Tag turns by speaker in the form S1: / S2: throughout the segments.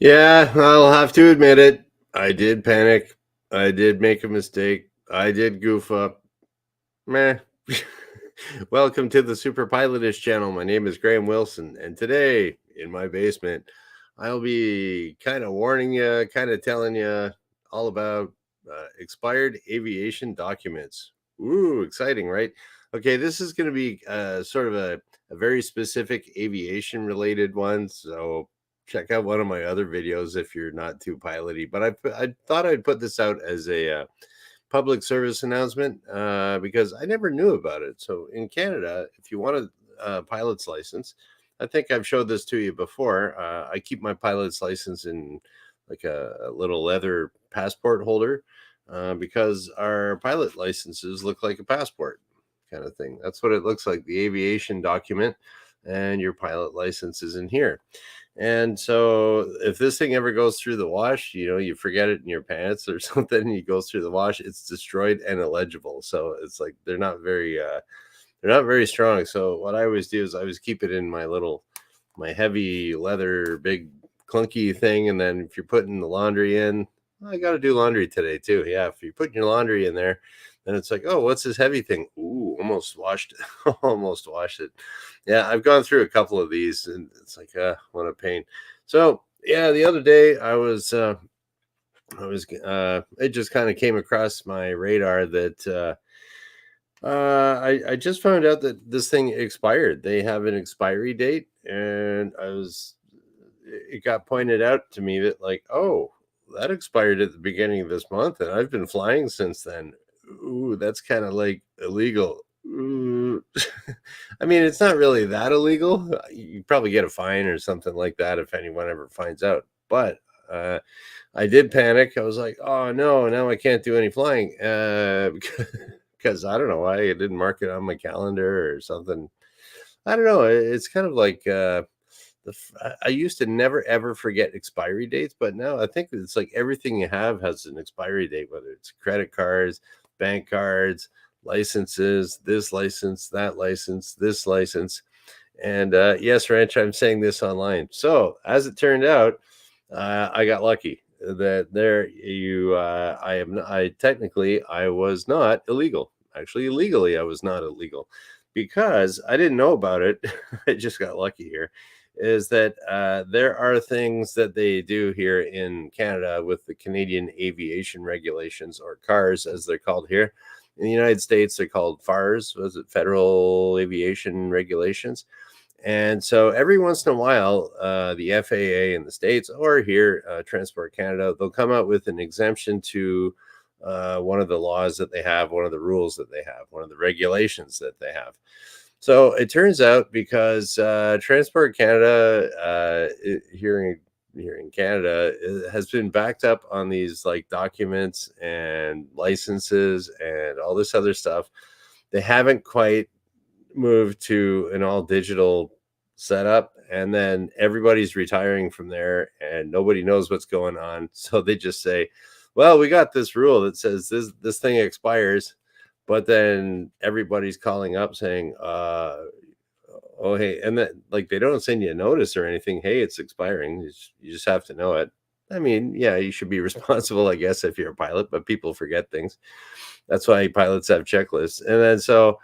S1: Yeah, I'll have to admit it. I did panic. I did make a mistake. I did goof up. Meh. Welcome to the superpilotish channel. My name is Graham Wilson, and today in my basement, I'll be kind of warning you, kind of telling you all about expired aviation documents. Ooh, exciting, right? Okay, this is going to be sort of a very specific aviation related one. So check out one of my other videos if you're not too piloty. But I thought I'd put this out as a public service announcement because I never knew about it. So in Canada, if you want a pilot's license, I think I've showed this to you before. I keep my pilot's license in like a little leather passport holder because our pilot licenses look like a passport kind of thing. That's what it looks like, the aviation document, and your pilot license is in here. And so if this thing ever goes through the wash, you forget it in your pants or something, and you go through the wash, it's destroyed and illegible. So it's like they're not very strong. So what I always do is I always keep it in my heavy leather big clunky thing, and then if you're putting the laundry in, I got to do laundry today too. Yeah, if you're putting your laundry in there, then it's like, oh, what's this heavy thing? Ooh, almost washed it. Almost washed it. Yeah, I've gone through a couple of these, and it's like, what a pain. So yeah, the other day it just kind of came across my radar that I just found out that this thing expired. They have an expiry date, and it got pointed out to me that, like, oh, that expired at the beginning of this month, and I've been flying since then. Ooh, that's kind of like illegal. Ooh. I mean, it's not really that illegal. You probably get a fine or something like that if anyone ever finds out. But I did panic. I was like, oh no, now I can't do any flying because I don't know why I didn't mark it on my calendar or something. I don't know. It's kind of like I used to never ever forget expiry dates, but now I think it's like everything you have has an expiry date, whether it's credit cards, bank cards, licenses, this license, that license, this license. And yes, Ranch, I'm saying this online. So as it turned out, I got lucky that there you I technically I was not illegal. Actually, legally I was not illegal because I didn't know about it. I just got lucky here. Is that there are things that they do here in Canada with the Canadian Aviation Regulations, or CARS as they're called here. In the United States, they're called FARS. Was it Federal Aviation Regulations? And so every once in a while, the FAA in the States, or here, Transport Canada, they'll come out with an exemption to one of the laws that they have, one of the rules that they have, one of the regulations that they have. So it turns out, because Transport Canada here in Canada has been backed up on these like documents and licenses and all this other stuff, they haven't quite moved to an all digital setup, and then everybody's retiring from there and nobody knows what's going on. So they just say, well, we got this rule that says this thing expires, but then everybody's calling up saying, oh hey, and that, like, they don't send you a notice or anything. Hey, it's expiring. You just have to know it. I mean, yeah, you should be responsible, I guess, if you're a pilot, but people forget things. That's why pilots have checklists. And then so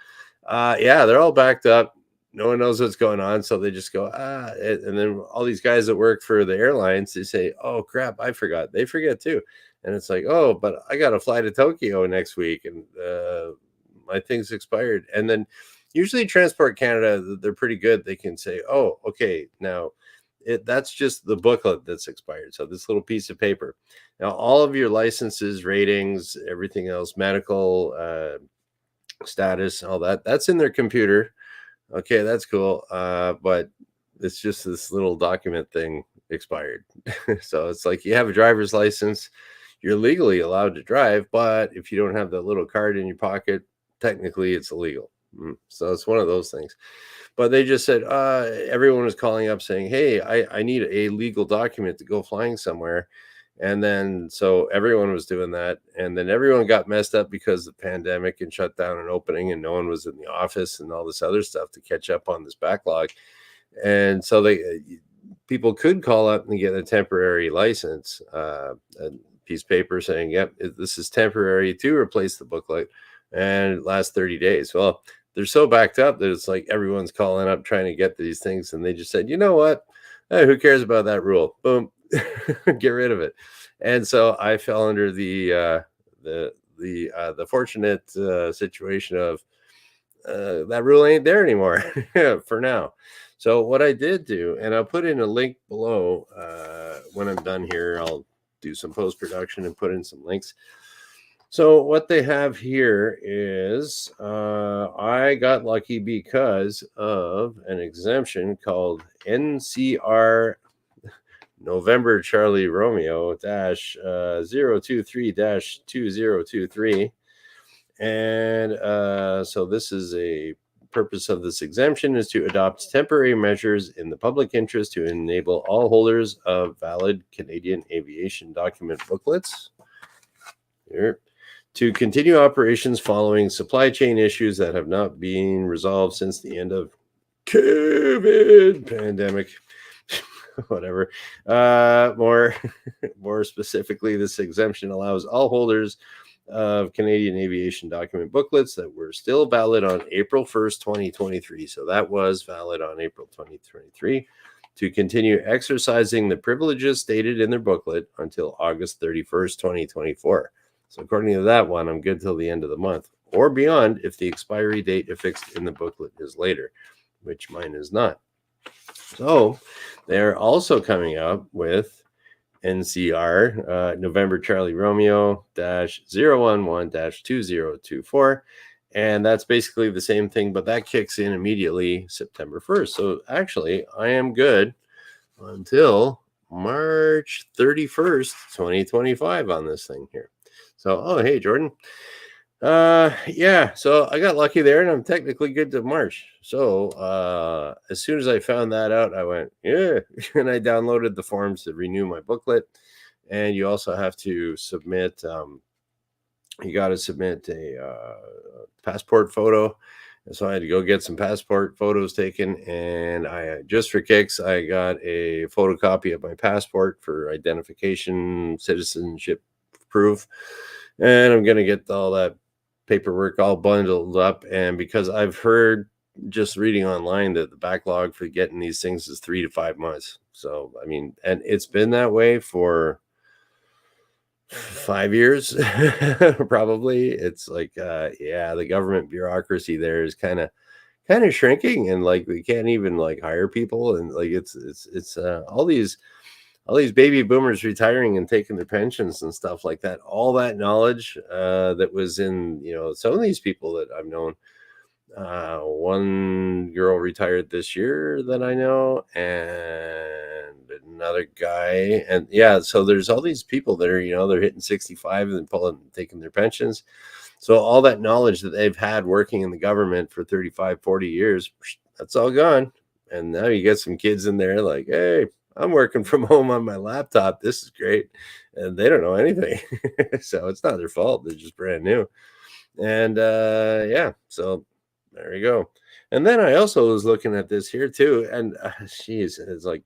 S1: yeah, they're all backed up. No one knows what's going on, so they just go, and then all these guys that work for the airlines, they say, oh crap, I forgot. They forget too. And it's like, oh, but I got to fly to Tokyo next week, and my thing's expired. And then usually Transport Canada, they're pretty good. They can say, oh, okay, now that's just the booklet that's expired. So this little piece of paper. Now all of your licenses, ratings, everything else, medical status, all that's in their computer. Okay, that's cool. But it's just this little document thing expired. So it's like, you have a driver's license, you're legally allowed to drive, but if you don't have that little card in your pocket, technically it's illegal. So it's one of those things. But they just said, everyone was calling up saying, hey, I need a legal document to go flying somewhere. And then so everyone was doing that. And then everyone got messed up because of the pandemic and shut down and opening, and no one was in the office and all this other stuff to catch up on this backlog. And so people could call up and get a temporary license, a piece of paper saying, "Yep, this is temporary to replace the booklet, and it lasts 30 days." Well, they're so backed up that it's like everyone's calling up trying to get these things, and they just said, "You know what? Who cares about that rule? Boom, get rid of it." And so I fell under the fortunate situation of that rule ain't there anymore for now. So what I did do, and I'll put in a link below when I'm done here. I'll do some post production and put in some links. So what they have here is I got lucky because of an exemption called NCR November Charlie Romeo dash 023 dash 2023. And so this is a purpose of this exemption is to adopt temporary measures in the public interest to enable all holders of valid Canadian aviation document booklets here to continue operations following supply chain issues that have not been resolved since the end of COVID pandemic. Whatever. More specifically, this exemption allows all holders of Canadian aviation document booklets that were still valid on April 1st, 2023. So that was valid on April 2023 to continue exercising the privileges stated in their booklet until August 31st, 2024. So according to that one, I'm good till the end of the month or beyond if the expiry date affixed in the booklet is later, which mine is not. So they're also coming up with NCR November Charlie Romeo dash 011 dash 2024. And that's basically the same thing, but that kicks in immediately September 1st. So actually, I am good until March 31st, 2025 on this thing here. So, oh, hey, Jordan. Yeah, so I got lucky there and I'm technically good to March. So as soon as I found that out, I went, yeah, and I downloaded the forms to renew my booklet. And you also have to submit you got to submit a passport photo. And so I had to go get some passport photos taken, and I just for kicks I got a photocopy of my passport for identification, citizenship proof, and I'm gonna get all that paperwork all bundled up. And because I've heard just reading online that the backlog for getting these things is 3 to 5 months. So I mean, and it's been that way for 5 years probably. It's like yeah, the government bureaucracy there is kind of shrinking, and like we can't even like hire people, and like it's all these baby boomers retiring and taking their pensions and stuff like that. All that knowledge that was in, some of these people that I've known. One girl retired this year that I know, and another guy. And yeah, so there's all these people that are, they're hitting 65 and taking their pensions. So all that knowledge that they've had working in the government for 35, 40 years, that's all gone. And now you get some kids in there like, hey, I'm working from home on my laptop. This is great. And they don't know anything. So it's not their fault. They're just brand new. And yeah, so there you go. And then I also was looking at this here too. And geez, it's like,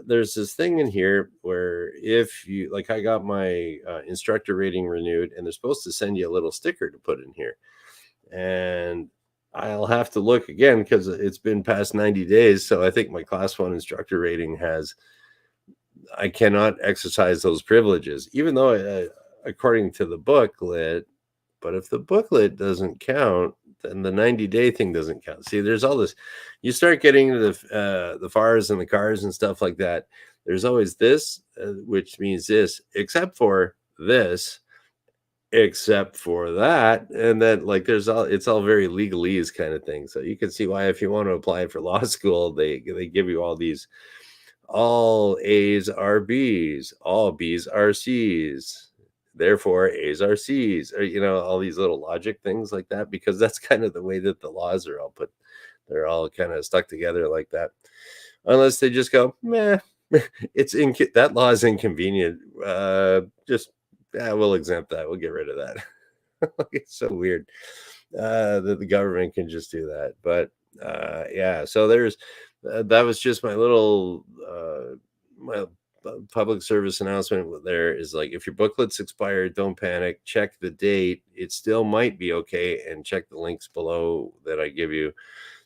S1: there's this thing in here where if you like, I got my instructor rating renewed, and they're supposed to send you a little sticker to put in here. And I'll have to look again because it's been past 90 days. So I think my class 1 instructor rating I cannot exercise those privileges, even though according to the booklet. But if the booklet doesn't count, then the 90-day thing doesn't count. See, there's all this. You start getting into the FARs and the cars and stuff like that. There's always this, which means this, except for this, except for that. And then like it's all very legalese kind of thing. So you can see why if you want to apply for law school, they give you all these, all A's are B's, all B's are C's. Therefore, A's are C's, or all these little logic things like that, because that's kind of the way that the laws are all put. They're all kind of stuck together like that, unless they just go, meh, that law is inconvenient. Just we'll exempt that. We'll get rid of that. It's so weird that the government can just do that. But yeah, so there's that was just my little my public service announcement. There is like, if your booklet's expired, don't panic. Check the date. It still might be okay, and check the links below that I give you,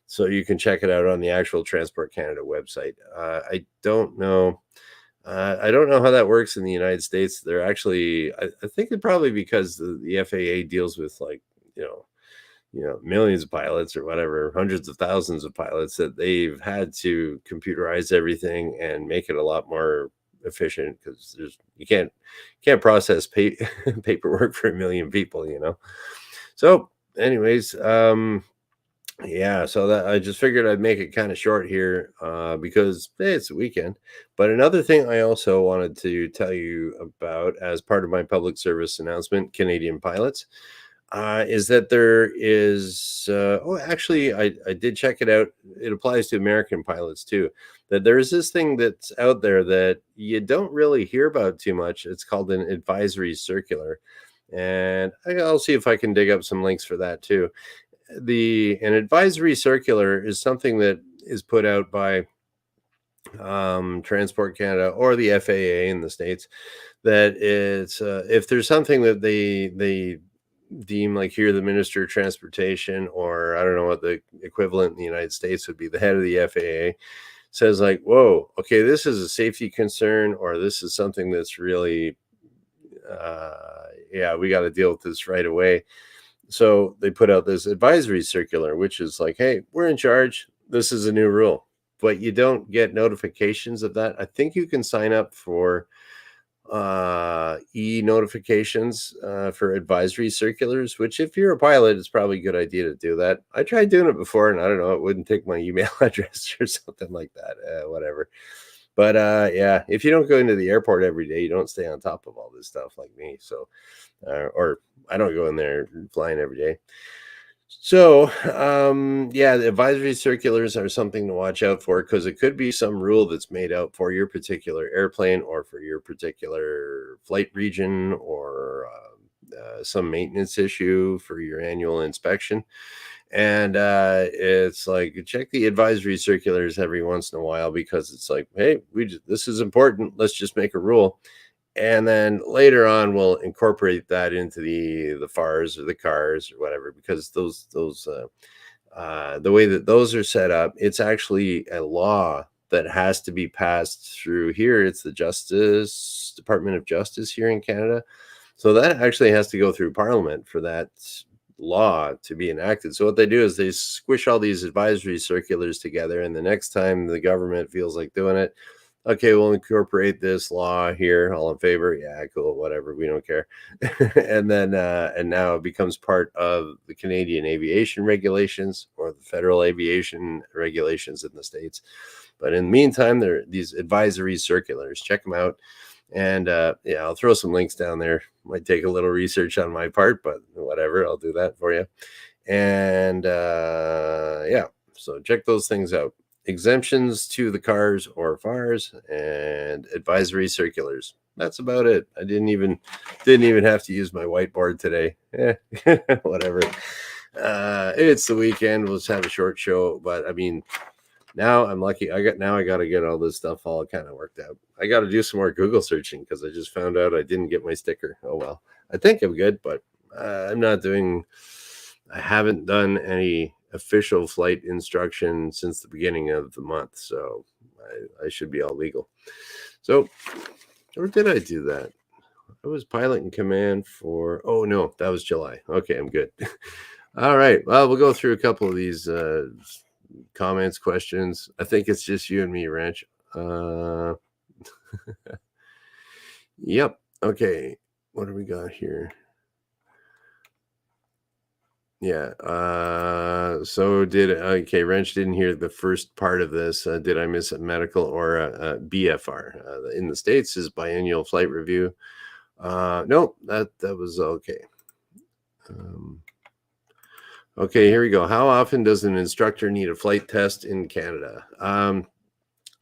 S1: so you can check it out on the actual Transport Canada website. I don't know. I don't know how that works in the United States. They're actually, I think it probably because the FAA deals with, like, you know, millions of pilots or whatever, hundreds of thousands of pilots, that they've had to computerize everything and make it a lot more efficient, because you can't process paperwork for a million people, So, anyways, yeah, so that I just figured I'd make it kind of short here, because hey, it's the weekend. But another thing I also wanted to tell you about as part of my public service announcement, Canadian pilots, is that there is, oh, actually, I did check it out. It applies to American pilots too. That there's this thing that's out there that you don't really hear about too much. It's called an advisory circular. And I'll see if I can dig up some links for that too. An advisory circular is something that is put out by Transport Canada or the FAA in the States, that it's, if there's something that they deem, like, here, the Minister of Transportation, or I don't know what the equivalent in the United States would be, the head of the FAA, says, like, whoa, okay, this is a safety concern, or this is something that's really, yeah, we got to deal with this right away. So they put out this advisory circular, which is like, hey, we're in charge. This is a new rule. But you don't get notifications of that. I think you can sign up for e-notifications for advisory circulars, which, if you're a pilot, it's probably a good idea to do that. I tried doing it before, and I don't know, it wouldn't take my email address or something like that. Whatever. But yeah, if you don't go into the airport every day, you don't stay on top of all this stuff like me. So, or I don't go in there flying every day. So, yeah, the advisory circulars are something to watch out for, because it could be some rule that's made out for your particular airplane, or for your particular flight region, or some maintenance issue for your annual inspection. And it's like, check the advisory circulars every once in a while, because it's like, hey, this is important. Let's just make a rule. And then later on, we'll incorporate that into the FARs or the cars or whatever, because those the way that those are set up, it's actually a law that has to be passed through here. It's the Department of Justice here in Canada. So that actually has to go through Parliament for that law to be enacted. So what they do is they squish all these advisory circulars together, and the next time the government feels like doing it, okay, we'll incorporate this law here. All in favor? Yeah, cool, whatever. We don't care. And then, and now it becomes part of the Canadian Aviation Regulations, or the Federal Aviation Regulations in the States. But in the meantime, there are these advisory circulars. Check them out. And yeah, I'll throw some links down there. Might take a little research on my part, but whatever, I'll do that for you. And yeah, so check those things out. Exemptions to the cars or FARs, and advisory circulars. That's about it. I didn't even have to use my whiteboard today. Whatever. It's the weekend. We'll just have a short show. But I mean, now I'm lucky. I got to get all this stuff all kind of worked out. I got to do some more Google searching, because I just found out I didn't get my sticker. Oh well. I think I'm good, but I haven't done any official flight instruction since the beginning of the month, so I should be all legal. So, or did I do that? I was pilot in command for, oh no, that was July. Okay, I'm good. All right, well, we'll go through a couple of these comments, questions. I think it's just you and me, Ranch. Yep. Okay, what do we got here? Yeah. So okay, Wrench didn't hear the first part of this. Did I miss a medical or a BFR? In the States is biennial flight review. No, that was okay. Okay, here we go. How often does an instructor need a flight test in Canada?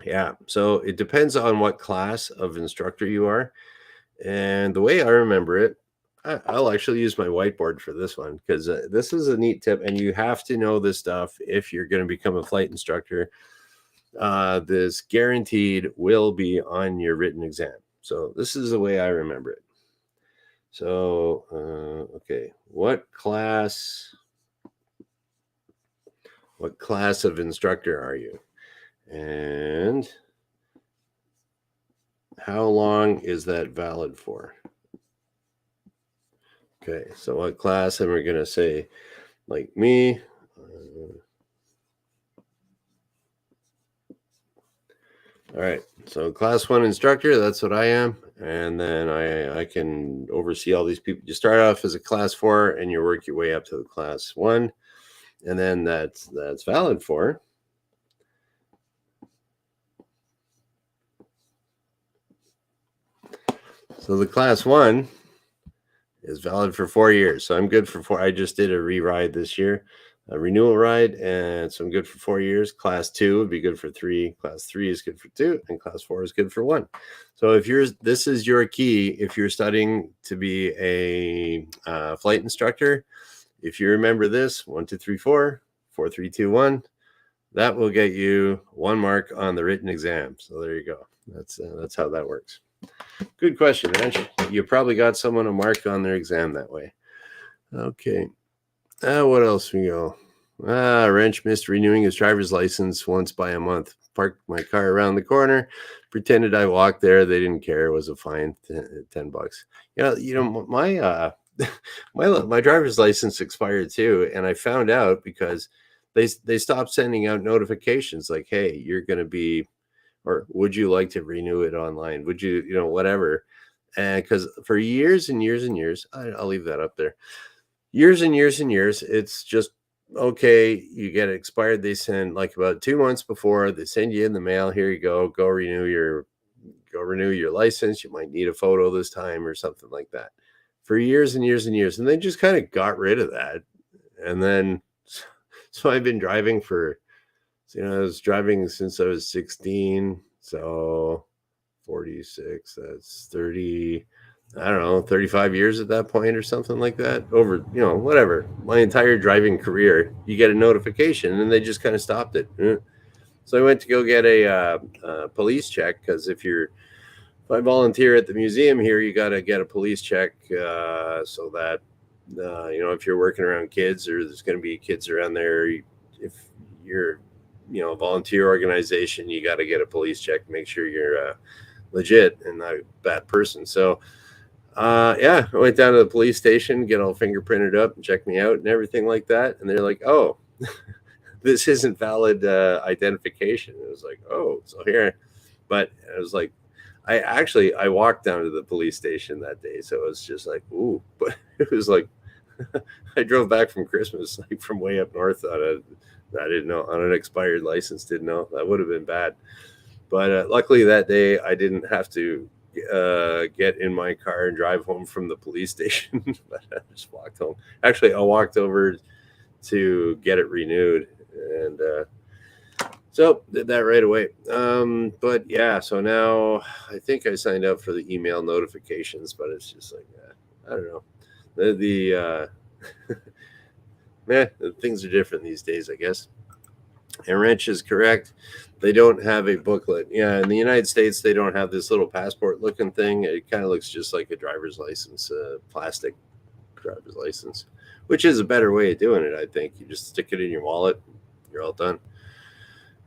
S1: Yeah, so it depends on what class of instructor you are. And the way I remember it, I'll actually use my whiteboard for this one, because this is a neat tip, and you have to know this stuff if you're going to become a flight instructor. this guaranteed will be on your written exam. So this is the way I remember it. So, okay, what class of instructor are you? And how long is that valid for? Okay, so what class am I going to say? Like me. All right, so class 1 instructor, that's what I am. And then I can oversee all these people. You start off as a class 4 and you work your way up to the class 1. And then that's valid for. So the class 1 is valid for 4 years. So I'm good for 4. I just did a re-ride this year, a renewal ride, and so I'm good for 4 years. Class 2 would be good for 3. Class 3 is good for 2, and class 4 is good for 1. So if this is your key, if you're studying to be a flight instructor, if you remember this 1, 2, 3, 4, 4, 3, 2, 1, that will get you 1 mark on the written exam. So there you go. That's how that works. Good question, Rich. You probably got someone a mark on their exam that way. Okay. What else we go? Wrench missed renewing his driver's license once by a month. Parked my car around the corner, pretended I walked there. They didn't care. It was a fine, $10. My my driver's license expired too, and I found out because they stopped sending out notifications like, "Hey, you're going to be," or "Would you like to renew it online? Would you, whatever." And because for years and years and years, I'll leave that up there. Years and years and years, it's just okay. You get it expired. They send like about 2 months before. They send you in the mail. Here you go. Go renew your license. You might need a photo this time or something like that. For years and years and years, and they just kind of got rid of that. And then, so I've been driving for. I was driving since I was 16, so 46, that's 30, I don't know, 35 years at that point or something like that. Over, whatever. My entire driving career, you get a notification and they just kind of stopped it. So I went to go get a police check because if I volunteer at the museum here, you got to get a police check so that, if you're working around kids or there's going to be kids around there, if you're a volunteer organization, you got to get a police check, make sure you're legit and not a bad person. So I went down to the police station, get all fingerprinted up and check me out and everything like that. And they're like, "Oh, this isn't valid identification." It was like, "Oh, so here." But I was like, I walked down to the police station that day. So it was just like, ooh, but it was like, I drove back from Christmas, like from way up north I didn't know, on an expired license. Didn't know. That would have been bad. But luckily that day I didn't have to get in my car and drive home from the police station. But I just walked home. Actually, I walked over to get it renewed, and so did that right away. But yeah, so now I think I signed up for the email notifications, but it's just like, I don't know. The things are different these days, I guess. And Wrench is correct. They don't have a booklet. Yeah, in the United States, they don't have this little passport looking thing. It kind of looks just like a driver's license, plastic driver's license, which is a better way of doing it, I think. You just stick it in your wallet, you're all done.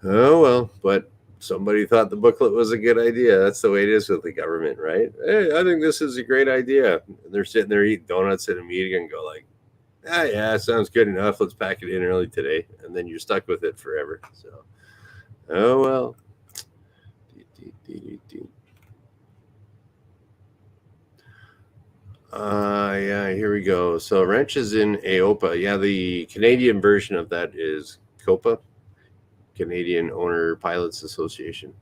S1: Oh, well, but somebody thought the booklet was a good idea. That's the way it is with the government, right? Hey, I think this is a great idea. And they're sitting there eating donuts at a meeting and go like, yeah, sounds good enough. Let's pack it in early today. And then you're stuck with it forever. So, oh, well. Yeah, here we go. So Wrench is in AOPA. Yeah, the Canadian version of that is COPA, Canadian Owner Pilots Association.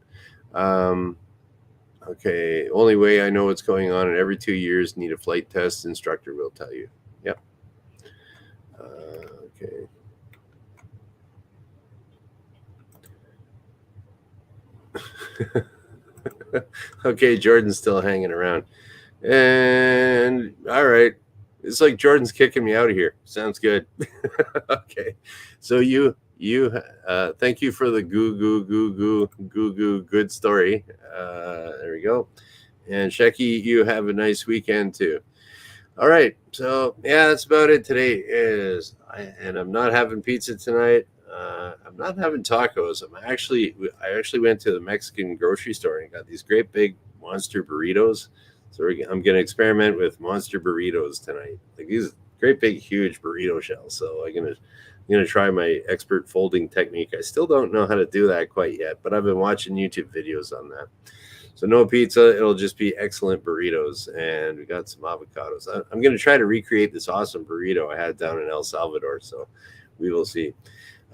S1: Okay, only way I know what's going on, and every 2 years need a flight test. Instructor will tell you. Yep. Okay. Okay, Jordan's still hanging around. And all right. It's like Jordan's kicking me out of here. Sounds good. Okay. So you thank you for the good story. There we go. And Shecky, you have a nice weekend too. All right, so yeah, that's about it today. And I'm not having pizza tonight. I'm not having tacos. I actually went to the Mexican grocery store and got these great big monster burritos. So I'm going to experiment with monster burritos tonight. Like these great big huge burrito shells. So I'm gonna try my expert folding technique. I still don't know how to do that quite yet, but I've been watching YouTube videos on that. So no pizza, it'll just be excellent burritos, and we got some avocados. I'm going to try to recreate this awesome burrito I had down in El Salvador, so we will see.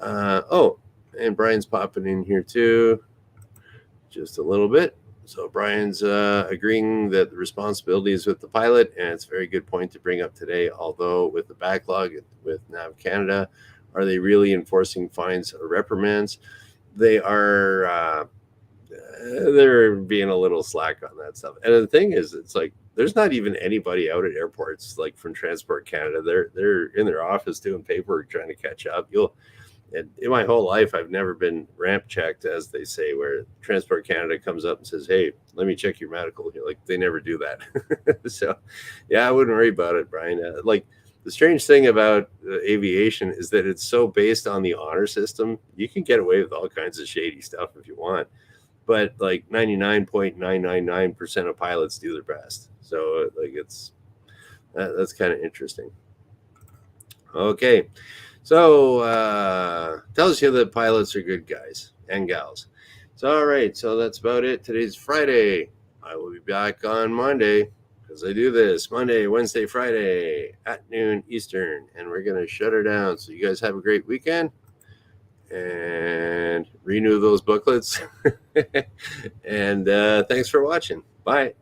S1: Oh, and Brian's popping in here too, just a little bit. So Brian's agreeing that the responsibility is with the pilot, and it's a very good point to bring up today. Although with the backlog with Nav Canada, are they really enforcing fines or reprimands? They are. They're being a little slack on that stuff. And the thing is, it's like there's not even anybody out at airports like from Transport Canada. They're in their office doing paperwork trying to catch up. And in my whole life, I've never been ramp checked, as they say, where Transport Canada comes up and says, "Hey, let me check your medical." You're like, they never do that. So, yeah, I wouldn't worry about it, Brian. Like the strange thing about aviation is that it's so based on the honor system. You can get away with all kinds of shady stuff if you want, but like 99.999% of pilots do their best. So like that's kind of interesting. Okay. So tells you that pilots are good guys and gals. So all right, so that's about it. Today's Friday. I will be back on Monday because I do this Monday, Wednesday, Friday at noon Eastern, and we're gonna shut her down. So you guys have a great weekend and renew those booklets. And thanks for watching. Bye.